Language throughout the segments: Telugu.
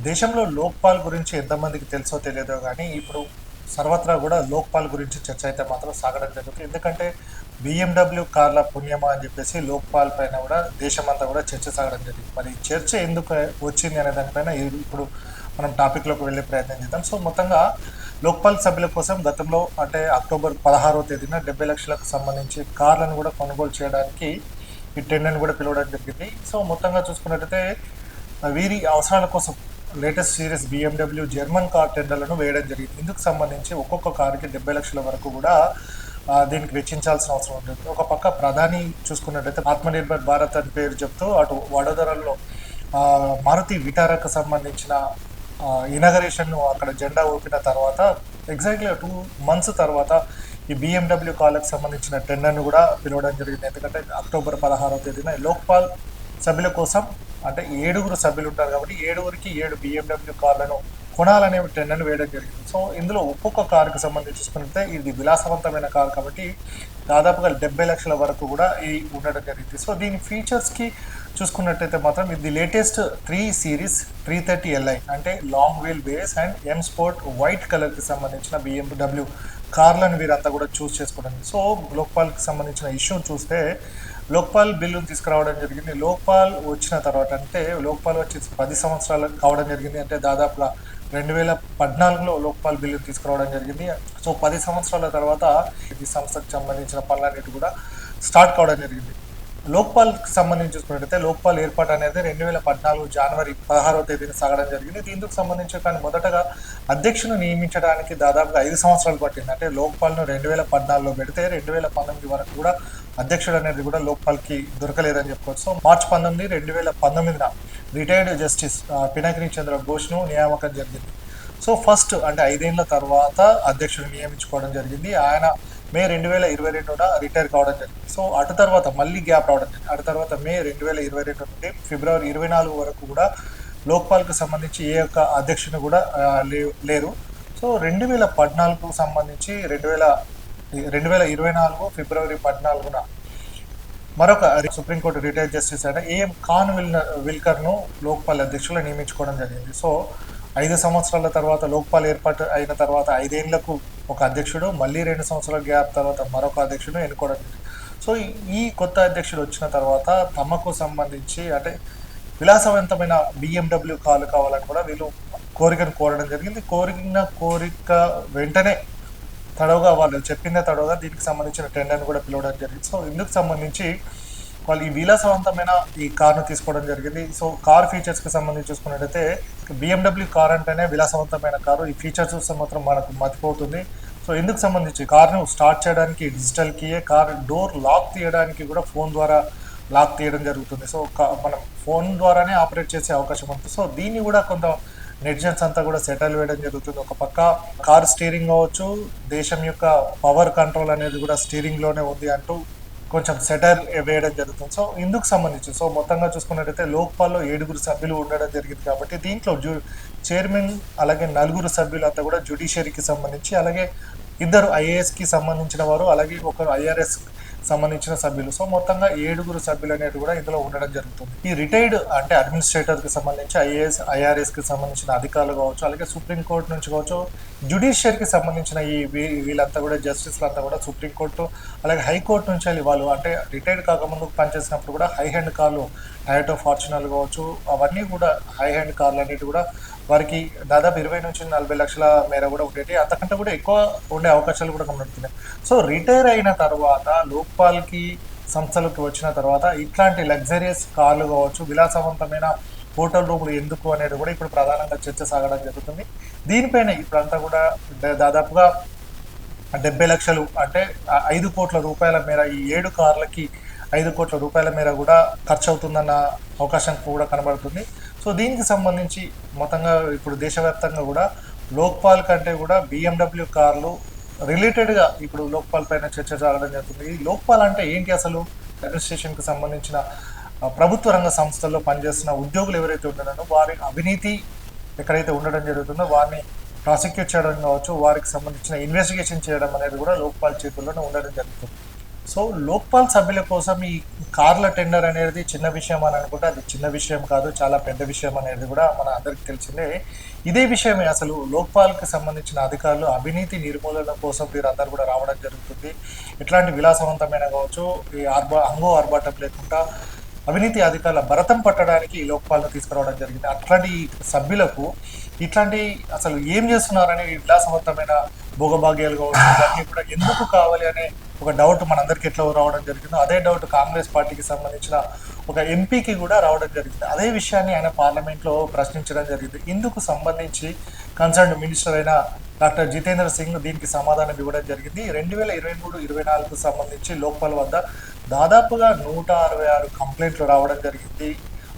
దేశంలో లోక్పాల్ గురించి ఎంతమందికి తెలుసో తెలియదో కానీ ఇప్పుడు సర్వత్రా కూడా లోక్పాల్ గురించి చర్చ అయితే మాత్రం సాగడం జరుగుతుంది. ఎందుకంటే బిఎండబ్ల్యూ కార్ల పుణ్యమా అని చెప్పేసి లోక్పాల్ పైన కూడా దేశమంతా కూడా చర్చ సాగడం జరిగింది. మరి ఈ చర్చ ఎందుకు వచ్చింది అనే దానిపైన ఇప్పుడు మనం టాపిక్లోకి వెళ్ళే ప్రయత్నం చేద్దాం. సో మొత్తంగా లోక్పాల్ సభ్యుల కోసం గతంలో అంటే అక్టోబర్ 16వ తేదీన 70 లక్షలకు సంబంధించి కార్లను కూడా కొనుగోలు చేయడానికి ఈ టెండర్ని కూడా పిలవడం జరిగింది. సో మొత్తంగా చూసుకున్నట్టయితే వీరి అవసరాల కోసం latest series BMW German car టెండర్లను వేయడం జరిగింది. ఇందుకు సంబంధించి ఒక్కొక్క కారుకి 70 లక్షల వరకు కూడా దీనికి వెచ్చించాల్సిన అవసరం ఉంటుంది. ఒక పక్క ప్రధాని చూసుకున్నట్టయితే ఆత్మనిర్భర్ భారత్ అని పేరు చెప్తూ అటు వడోదరలో మారుతి విటారాకు సంబంధించిన ఇనాగరేషన్ను అక్కడ జెండా ఊపిన తర్వాత ఎగ్జాక్ట్లీ 2 months తర్వాత ఈ బిఎండబ్ల్యూ కార్లకు సంబంధించిన టెండర్ను కూడా పిలవడం జరిగింది. ఎందుకంటే అక్టోబర్ 16వ తేదీన లోక్పాల్ సభ్యుల కోసం అంటే 7 సభ్యులు ఉంటారు కాబట్టి 7కి 7 బిఎండబ్ల్యూ కార్లను కొనాలనే టెండర్ను వేయడం జరిగింది. సో ఇందులో ఒక్కొక్క కారుకి సంబంధించి చూసుకుంటే ఇది విలాసవంతమైన కారు కాబట్టి దాదాపుగా 70 లక్షల వరకు కూడా ఈ ఉండడం జరిగింది. సో దీని ఫీచర్స్కి చూసుకున్నట్టయితే మాత్రం ఇది లేటెస్ట్ 3 సిరీస్ 330Li అంటే long wheel base and M sport white కలర్కి సంబంధించిన బిఎండబ్ల్యూ కార్లను వీరంతా కూడా చూస్ చేసుకోవడం. సో లోక్పాల్కి సంబంధించిన ఇష్యూ చూస్తే లోక్పాల్ బిల్లును తీసుకురావడం జరిగింది. లోక్పాల్ వచ్చిన తర్వాత అంటే లోక్పాల్ వచ్చి 10 సంవత్సరాలు కావడం జరిగింది. అంటే దాదాపుగా 2014లో లోక్పాల్ బిల్లు తీసుకురావడం జరిగింది. సో 10 సంవత్సరాల తర్వాత ఈ సంస్థకు సంబంధించిన పనులన్నిటి కూడా స్టార్ట్ కావడం జరిగింది. లోక్పాల్కి సంబంధించి చూసుకున్నట్టయితే లోక్పాల్ ఏర్పాటు అనేది 2014 జనవరి 16వ తేదీన సాగడం జరిగింది. దీనికి సంబంధించి కానీ మొదటగా అధ్యక్షుని నియమించడానికి దాదాపుగా 5 సంవత్సరాలు పట్టింది. అంటే లోక్పాల్ను 2014లో పెడితే 2019 వరకు కూడా అధ్యక్షుడు అనేది కూడా లోక్పాల్కి దొరకలేదని చెప్పుకోవచ్చు. సో మార్చి 19, 2019 రిటైర్డ్ జస్టిస్ పినాకిని చంద్ర ఘోష్ను నియామకం జరిగింది. సో ఫస్ట్ అంటే 5 ఏళ్ల తర్వాత అధ్యక్షుడు నియమించుకోవడం జరిగింది. ఆయన మే 2022 రిటైర్ కావడం జరిగింది. సో అటు తర్వాత మళ్ళీ గ్యాప్ రావడం జరిగింది. అటు తర్వాత మే 2022 నుండి ఫిబ్రవరి 24 వరకు కూడా లోక్పాల్కి సంబంధించి ఏ ఒక్క అధ్యక్షుని కూడా లేరు. సో 2014కు సంబంధించి 2024 ఫిబ్రవరి 14న మరొక సుప్రీంకోర్టు రిటైర్డ్ జస్టిస్ అయిన ఏఎం ఖాన్ విల్కర్ను లోక్పాల్ అధ్యక్షులు నియమించుకోవడం జరిగింది. సో 5 సంవత్సరాల తర్వాత లోక్పాల్ ఏర్పాటు అయిన తర్వాత 5 ఏళ్లకు ఒక అధ్యక్షుడు, మళ్ళీ 2 సంవత్సరాల గ్యాప్ తర్వాత మరొక అధ్యక్షుడు ఎన్నుకోవడం జరిగింది. సో ఈ కొత్త అధ్యక్షుడు వచ్చిన తర్వాత తమకు సంబంధించి అంటే విలాసవంతమైన బిఎండబ్ల్యూ కార్లు కావాలని కూడా వీళ్ళు కోరికను కోరడం జరిగింది. కోరిక వెంటనే తడవుగా వాళ్ళు చెప్పిందే తడవుగా దీనికి సంబంధించిన టెండర్ని కూడా పిలవడం జరిగింది. సో ఇందుకు సంబంధించి వాళ్ళు ఈ విలాసవంతమైన ఈ కార్ను తీసుకోవడం జరిగింది. సో కార్ ఫీచర్స్కి సంబంధించి చూసుకున్నట్టయితే బిఎండబ్ల్యూ కార్ అంటేనే విలాసవంతమైన కారు. ఈ ఫీచర్స్ చూస్తే మాత్రం మనకు మతిపోతుంది. సో ఇందుకు సంబంధించి కార్ను స్టార్ట్ చేయడానికి డిజిటల్ కీయే, కార్ డోర్ లాక్ తీయడానికి కూడా ఫోన్ ద్వారా లాక్ తీయడం జరుగుతుంది. సో మనం ఫోన్ ద్వారానే ఆపరేట్ చేసే అవకాశం ఉంటుంది. సో దీన్ని కూడా కొంత నెటిజన్స్ అంతా కూడా సెటిల్ వేయడం జరుగుతుంది. ఒక పక్క కార్ స్టీరింగ్ కావచ్చు, దేశం యొక్క పవర్ కంట్రోల్ అనేది కూడా స్టీరింగ్లోనే ఉంది అంటూ కొంచెం సెటర్ వేయడం జరుగుతుంది. సో ఇందుకు సంబంధించి సో మొత్తంగా చూసుకున్నట్టయితే లోక్పాల్లో 7 సభ్యులు ఉండడం జరిగింది కాబట్టి దీంట్లో చైర్మన్ అలాగే 4 సభ్యులు అంతా కూడా జ్యుడిషియరీకి సంబంధించి, అలాగే 2 ఐఏఎస్కి సంబంధించిన వారు, అలాగే ఒకరు ఐఆర్ఎస్ సంబంధించిన సభ్యులు. సో మొత్తంగా 7 సభ్యులు అనేది కూడా ఇందులో ఉండడం జరుగుతుంది. ఈ రిటైర్డ్ అంటే అడ్మినిస్ట్రేటర్కి సంబంధించి ఐఏఎస్ ఐఆర్ఎస్కి సంబంధించిన అధికారులు కావచ్చు, అలాగే సుప్రీంకోర్టు నుంచి కావచ్చు, జ్యుడిషియరీకి సంబంధించిన వీళ్ళంతా కూడా జస్టిస్లు అంతా కూడా సుప్రీంకోర్టు అలాగే హైకోర్టు నుంచి వెళ్ళి వాళ్ళు అంటే రిటైర్డ్ కాకముందు పనిచేసినప్పుడు కూడా హై హ్యాండ్ కార్లు టయోటో ఫార్చునర్లు కావచ్చు, అవన్నీ కూడా హై హ్యాండ్ కార్లు అనేవి కూడా వారికి దాదాపు 20 నుంచి 40 లక్షల మేర కూడా ఉండేవి. అంతకంటే కూడా ఎక్కువ ఉండే అవకాశాలు కూడా కనబడుతున్నాయి. సో రిటైర్ అయిన తర్వాత లోక్పాల్కి సంస్థలకు వచ్చిన తర్వాత ఇట్లాంటి లగ్జరియస్ కార్లు కావచ్చు, విలాసవంతమైన హోటల్ రూములు ఎందుకు అనేది కూడా ఇప్పుడు ప్రధానంగా చర్చ సాగడం జరుగుతుంది. దీనిపైన ఇప్పుడంతా కూడా దాదాపుగా 70 లక్షలు అంటే 5 కోట్ల రూపాయల మేర ఈ 7 కార్లకి 5 కోట్ల రూపాయల మేర కూడా ఖర్చు అవుతుందన్న అవకాశం కూడా కనబడుతుంది. సో దీనికి సంబంధించి మొత్తంగా ఇప్పుడు దేశవ్యాప్తంగా కూడా లోక్పాల్ కంటే కూడా బిఎండబ్ల్యూ కార్లు రిలేటెడ్గా ఇప్పుడు లోక్పాల్ పైన చర్చ జరగడం జరుగుతుంది. ఈ లోక్పాల్ అంటే ఏంటి అసలు? అడ్మినిస్ట్రేషన్కి సంబంధించిన ప్రభుత్వ రంగ సంస్థల్లో పనిచేస్తున్న ఉద్యోగులు ఎవరైతే ఉన్నారో వారి అవినీతి ఎక్కడైతే ఉండడం జరుగుతుందో వారిని ప్రాసిక్యూట్ చేయడం కావచ్చు, వారికి సంబంధించిన ఇన్వెస్టిగేషన్ చేయడం అనేది కూడా లోక్పాల్ చేతుల్లోనే ఉండడం జరుగుతుంది. సో లోక్పాల్ సభ్యుల కోసం ఈ కార్ల టెండర్ అనేది చిన్న విషయం అని అనుకుంటే అది చిన్న విషయం కాదు, చాలా పెద్ద విషయం అనేది కూడా మన అందరికి తెలిసిందే. ఇదే విషయమే అసలు లోక్పాల్కి సంబంధించిన అధికారులు అవినీతి నిర్మూలన కోసం వీరందరూ కూడా రావడం జరుగుతుంది. ఎట్లాంటి విలాసవంతమైన కావచ్చు, ఈ అంగో ఆర్భాటం లేకుండా అవినీతి అధికారుల భరతం పట్టడానికి ఈ లోక్పాల్ను తీసుకురావడం జరిగింది. అట్లాంటి సభ్యులకు ఇట్లాంటి అసలు ఏం చేస్తున్నారని విలాసవంతమైన భోగభాగ్యాలు కావచ్చు ఇవన్నీ కూడా ఎందుకు కావాలి అనే ఒక డౌట్ మనందరికీ ఎట్లా రావడం జరిగిందో అదే డౌట్ కాంగ్రెస్ పార్టీకి సంబంధించిన ఒక ఎంపీకి కూడా రావడం జరిగింది. అదే విషయాన్ని ఆయన పార్లమెంట్లో ప్రశ్నించడం జరిగింది. ఇందుకు సంబంధించి కన్సర్న్ మినిస్టర్ అయిన డాక్టర్ జితేంద్ర సింగ్ దీనికి సమాధానం ఇవ్వడం జరిగింది. 2023-24కు సంబంధించి లోక్పాల్ వద్ద దాదాపుగా 166 కంప్లైంట్లు రావడం జరిగింది.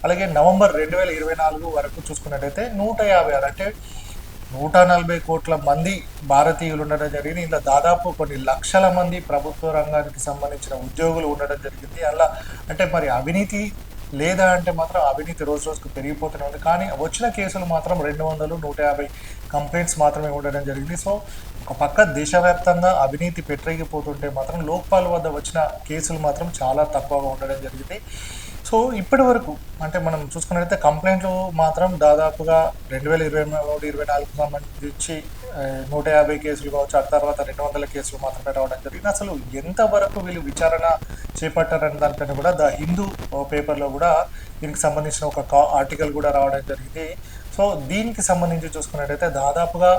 అలాగే నవంబర్ 2024 వరకు చూసుకున్నట్టయితే 156 అంటే 140 కోట్ల మంది భారతీయులు ఉండడం జరిగింది. ఇలా దాదాపు కొన్ని లక్షల మంది ప్రభుత్వ రంగానికి సంబంధించిన ఉద్యోగులు ఉండడం జరిగింది. అలా అంటే మరి అవినీతి లేదా అంటే మాత్రం అవినీతి రోజు రోజుకు పెరిగిపోతూనే ఉంది. కానీ వచ్చిన కేసులు మాత్రం 200, 150 కంప్లైంట్స్ మాత్రమే ఉండడం జరిగింది. సో ఒక పక్క దేశవ్యాప్తంగా అవినీతి పెట్టరిగిపోతుంటే మాత్రం లోక్పాల్ వద్ద వచ్చిన కేసులు మాత్రం చాలా తక్కువగా ఉండడం జరిగింది. సో ఇప్పటి వరకు అంటే మనం చూసుకున్నట్లయితే కంప్లైంట్లు మాత్రం దాదాపుగా 2023-24కు సంబంధించి 150 కేసులు కావచ్చు, ఆ తర్వాత 200 కేసులు మాత్రమే రావడం జరిగింది. అసలు ఎంతవరకు వీళ్ళు విచారణ చేపట్టారనే దానిపైన కూడా ద హిందూ పేపర్లో కూడా దీనికి సంబంధించిన ఒక ఆర్టికల్ కూడా రావడం జరిగింది. సో దీనికి సంబంధించి చూసుకున్నట్టయితే దాదాపుగా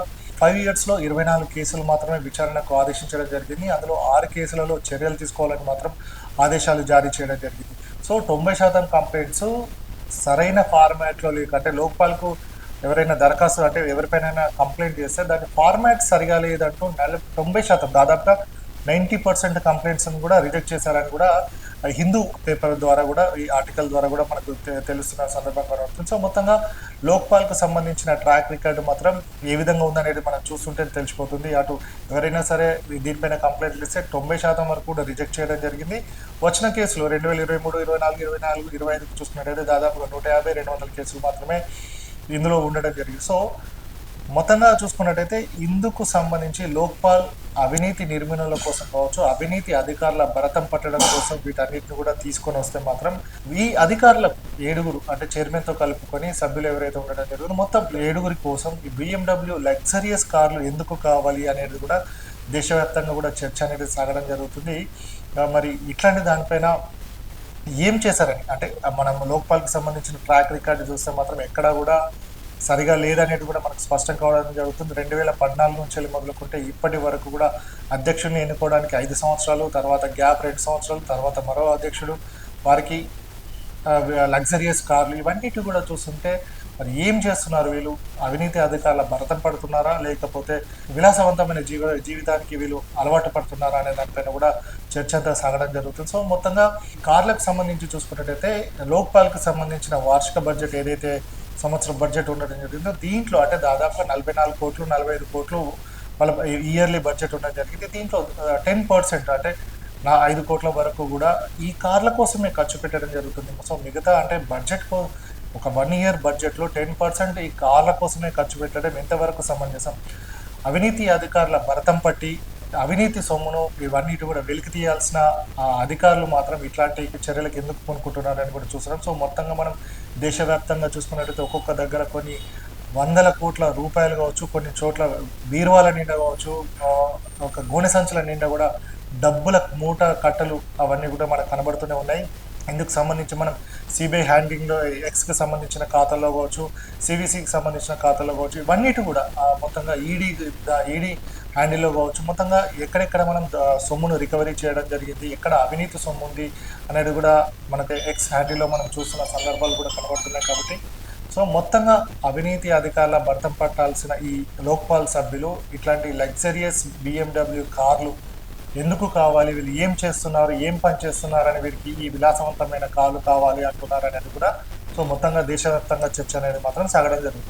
5 ఇయర్స్లో 24 కేసులు మాత్రమే విచారణకు ఆదేశించడం జరిగింది. అందులో 6 కేసులలో చర్యలు తీసుకోవాలని మాత్రం ఆదేశాలు జారీ చేయడం జరిగింది. సో 90% కంప్లైంట్స్ సరైన ఫార్మాట్లో లేక అంటే లోక్పాల్కు ఎవరైనా దరఖాస్తు అంటే ఎవరిపైన కంప్లైంట్ చేస్తే దాని ఫార్మాట్ సరిగా లేదంటూ 90% దాదాపుగా 90% కంప్లైంట్స్ కూడా రిజెక్ట్ చేశారని కూడా హిందూ పేపర్ ద్వారా కూడా ఈ ఆర్టికల్ ద్వారా కూడా మనకు తెలుస్తున్న సందర్భం కనబడుతుంది. సో మొత్తంగా లోక్పాల్కు సంబంధించిన ట్రాక్ రికార్డు మాత్రం ఏ విధంగా ఉందనేది మనం చూస్తుంటే తెలిసిపోతుంది. అటు ఎవరైనా సరే దీనిపైన కంప్లైంట్లు ఇస్తే 90% వరకు కూడా రిజెక్ట్ చేయడం జరిగింది. వచ్చిన కేసులు 2023, 24, 24, 25 చూసుకున్నట్టయితే దాదాపుగా 150, 200 కేసులు మాత్రమే ఇందులో ఉండడం జరిగింది. సో మొత్తంగా చూసుకున్నట్టయితే ఇందుకు సంబంధించి లోక్పాల్ అవినీతి నిర్మూలన కోసం కావచ్చు, అవినీతి అధికారుల భరతం పట్టడం కోసం వీటన్నిటిని కూడా తీసుకొని వస్తే మాత్రం ఈ అధికారులకు 7 అంటే చైర్మన్తో కలుపుకొని సభ్యులు ఎవరైతే ఉండడం జరుగుతుందో మొత్తం 7 కోసం ఈ BMW లగ్జరియస్ కార్లు ఎందుకు కావాలి అనేది కూడా దేశవ్యాప్తంగా కూడా చర్చ అనేది సాగడం జరుగుతుంది. మరి ఇట్లాంటి దానిపైన ఏం చేశారని అంటే మనం లోక్పాల్కి సంబంధించిన ట్రాక్ రికార్డు చూస్తే మాత్రం ఎక్కడా కూడా సరిగా లేదనేది కూడా మనకు స్పష్టం కావడం జరుగుతుంది. 2014 నుంచి మొదలుకుంటే ఇప్పటి వరకు కూడా అధ్యక్షుడిని ఎన్నుకోవడానికి 5 సంవత్సరాలు, తర్వాత గ్యాప్ 2 సంవత్సరాలు, తర్వాత మరో అధ్యక్షుడు, వారికి లగ్జరియస్ కార్లు, ఇవన్నిటి కూడా చూస్తుంటే మరి ఏం చేస్తున్నారు వీళ్ళు? అవినీతి అధికారుల భరతం పడుతున్నారా లేకపోతే విలాసవంతమైన జీవితానికి వీళ్ళు అలవాటు పడుతున్నారా అనే దానిపైన కూడా చర్చ అంతా సాగడం జరుగుతుంది. సో మొత్తంగా కార్లకు సంబంధించి చూసుకున్నట్టయితే లోక్పాల్కి సంబంధించిన వార్షిక బడ్జెట్ ఏదైతే సంవత్సరం బడ్జెట్ ఉండడం జరిగిందో దీంట్లో అంటే దాదాపుగా 44 కోట్లు 45 కోట్లు వాళ్ళ ఇయర్లీ బడ్జెట్ ఉండడం జరిగింది. దీంట్లో 10% అంటే 5 కోట్ల వరకు కూడా ఈ కార్ల కోసమే ఖర్చు పెట్టడం జరుగుతుంది. సో మిగతా అంటే బడ్జెట్ ఒక 1 ఇయర్ బడ్జెట్లో 10% ఈ కార్ల కోసమే ఖర్చు పెట్టడం ఎంతవరకు సమంజసం? అవినీతి అధికారుల భరతం పట్టి అవినీతి సొమ్మును ఇవన్నిటి కూడా వెలికి తీయాల్సిన అధికారులు మాత్రం ఇట్లాంటి చర్యలకు ఎందుకు కొనుక్కుంటున్నారని కూడా చూస్తున్నాం. సో మొత్తంగా మనం దేశవ్యాప్తంగా చూసుకున్నట్టయితే ఒక్కొక్క దగ్గర కొన్ని 100 కోట్ల రూపాయలు కావచ్చు, కొన్ని చోట్ల బీరువాల నిండా కావచ్చు, ఒక గోనె సంచుల నిండా కూడా డబ్బుల మూట కట్టలు అవన్నీ కూడా మనకు కనబడుతూనే ఉన్నాయి. ఇందుకు సంబంధించి మనం సిబిఐ హ్యాండింగ్లో ఎక్స్కి సంబంధించిన ఖాతాల్లో కావచ్చు, సివిసికి సంబంధించిన ఖాతాల్లో కావచ్చు, ఇవన్నిటి కూడా మొత్తంగా ఈడీ హ్యాండిల్లో కావచ్చు, మొత్తంగా ఎక్కడెక్కడ మనం సొమ్మును రికవరీ చేయడం జరిగింది, ఎక్కడ అవినీతి సొమ్ము ఉంది అనేది కూడా మనకి ఎక్స్ హ్యాండిల్లో మనం చూస్తున్న సందర్భాలు కూడా కనబడుతున్నాయి. కాబట్టి సో మొత్తంగా అవినీతి అధికారుల భర్తం పట్టాల్సిన ఈ లోక్పాల్ సభ్యులు ఇట్లాంటి లగ్జరియస్ BMW కార్లు ఎందుకు కావాలి, వీళ్ళు ఏం చేస్తున్నారు, ఏం పని చేస్తున్నారని, వీరికి ఈ విలాసవంతమైన కార్లు కావాలి అంటున్నారు అనేది కూడా సో మొత్తంగా దేశవ్యాప్తంగా చర్చ అనేది మాత్రం సాగడం జరుగుతుంది.